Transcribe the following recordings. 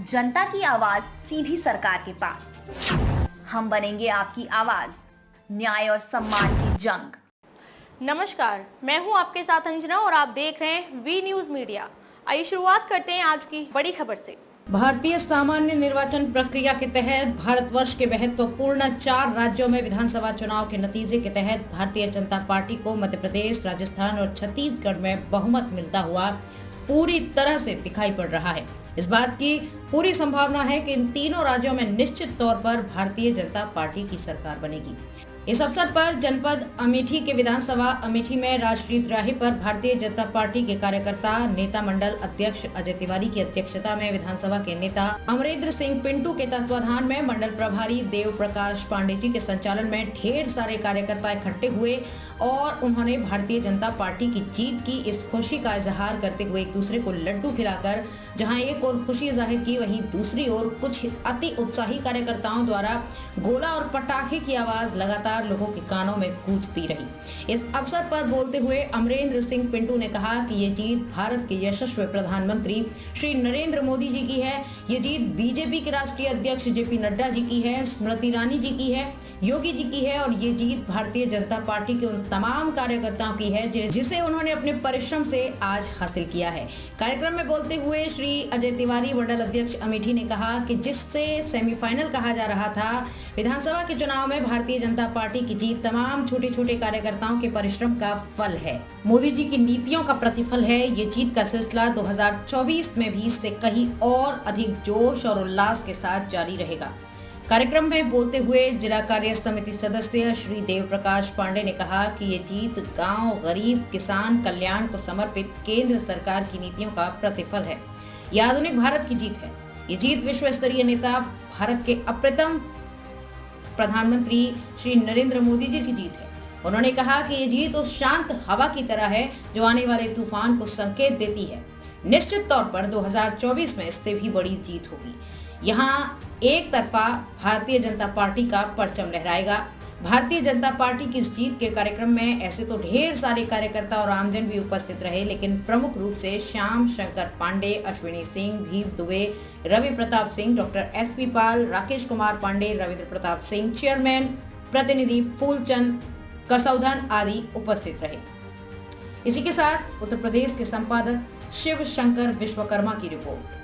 जनता की आवाज सीधी सरकार के पास। हम बनेंगे आपकी आवाज, न्याय और सम्मान की जंग। नमस्कार, मैं हूं आपके साथ अंजना और आप देख रहे हैं वी न्यूज मीडिया। आइए शुरुआत करते हैं आज की बड़ी खबर से। भारतीय सामान्य निर्वाचन प्रक्रिया के तहत भारतवर्ष के महत्वपूर्ण 4 राज्यों में विधानसभा चुनाव के नतीजे के तहत भारतीय जनता पार्टी को मध्य प्रदेश, राजस्थान और छत्तीसगढ़ में बहुमत मिलता हुआ पूरी तरह से दिखाई पड़ रहा है। इस बात की पूरी संभावना है कि इन तीनों राज्यों में निश्चित तौर पर भारतीय जनता पार्टी की सरकार बनेगी। इस अवसर पर जनपद अमेठी के विधानसभा अमेठी में राष्ट्रीय तिराहे पर भारतीय जनता पार्टी के कार्यकर्ता नेता मंडल अध्यक्ष अजय तिवारी की अध्यक्षता में विधानसभा के नेता अमरेंद्र सिंह पिंटू के तत्वाधान में मंडल प्रभारी देव प्रकाश पांडे जी के संचालन में ढेर सारे कार्यकर्ता इकट्ठे हुए और उन्होंने भारतीय जनता पार्टी की जीत की इस खुशी का इजहार करते हुए एक दूसरे को लड्डू खिलाकर जहां एक और खुशी जाहिर की, वहीं दूसरी ओर कुछ अति उत्साही कार्यकर्ताओं द्वारा गोला और पटाखे की आवाज लगातार लोगों के कानों में गूंजती रही। इस अवसर पर बोलते हुए अमरेंद्र सिंह पिंटू ने कहा कि ये जीत भारत के यशस्वी प्रधानमंत्री श्री नरेंद्र मोदी जी की है। ये जीत बीजेपी के राष्ट्रीय अध्यक्ष जेपी नड्डा जी की है, स्मृति ईरानी जी की है, योगी जी की है और ये जीत भारतीय जनता पार्टी के उन तमाम कार्यकर्ताओं की है जिसे उन्होंने अपने परिश्रम से आज हासिल किया है। कार्यक्रम में बोलते हुए श्री अजय तिवारी मंडल अध्यक्ष अमेठी ने कहा कि जिससे सेमीफाइनल कहा जा रहा था, विधानसभा के चुनाव में भारतीय जनता पार्टी की जीत तमाम छोटे छोटे कार्यकर्ताओं के परिश्रम का फल है, मोदी जी की नीतियों का प्रतिफल है। ये जीत का सिलसिला 2024 में भी इससे कहीं और अधिक जोश और उल्लास के साथ जारी रहेगा। कार्यक्रम में बोलते हुए जिला कार्य समिति सदस्य श्री देव प्रकाश पांडे ने कहा कि ये जीत गांव, गरीब, किसान कल्याण को समर्पित केंद्र सरकार की नीतियों का प्रतिफल है। यह आधुनिक भारत की जीत है। ये जीत विश्व स्तरीय नेता भारत के अप्रतिम प्रधानमंत्री श्री नरेंद्र मोदी जी की जीत है। उन्होंने कहा कि ये जीत उस शांत हवा की तरह है जो आने वाले तूफान को संकेत देती है। निश्चित तौर पर 2024 में इससे भी बड़ी जीत होगी। यहाँ एक तरफा भारतीय जनता पार्टी का परचम लहराएगा। भारतीय जनता पार्टी की इस जीत के कार्यक्रम में ऐसे तो ढेर सारे कार्यकर्ता और आमजन भी उपस्थित रहे, लेकिन प्रमुख रूप से श्याम शंकर पांडे, अश्विनी सिंह, भीम दुबे, रवि प्रताप सिंह, डॉक्टर एसपी पाल, राकेश कुमार पांडे, रविंद्र प्रताप सिंह, चेयरमैन, प्रतिनिधि फूलचंद कसौधन आदि उपस्थित रहे। इसी के साथ उत्तर प्रदेश के संपादक शिव शंकर विश्वकर्मा की रिपोर्ट।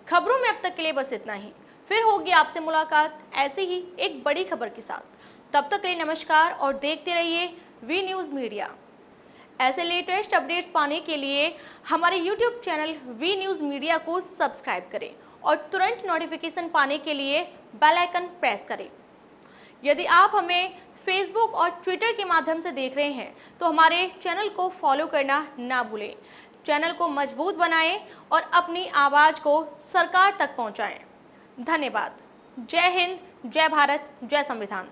खबरों में अब तक के लिए बस इतना ही। फिर होगी आपसे मुलाकात ऐसे ही एक बड़ी खबर के साथ। तब तक के लिए नमस्कार और देखते रहिए वी न्यूज मीडिया। ऐसे लेटेस्ट अपडेट्स पाने के लिए हमारे YouTube channel V news media को सब्सक्राइब करें और तुरंत नोटिफिकेशन पाने के लिए बेल आइकन प्रेस करें। यदि आप हमें फेसबुक और ट्विटर के माध्यम से देख रहे हैं तो हमारे चैनल को फॉलो करना ना भूलें। चैनल को मजबूत बनाएं और अपनी आवाज को सरकार तक पहुंचाएं। धन्यवाद। जय हिंद, जय भारत, जय संविधान।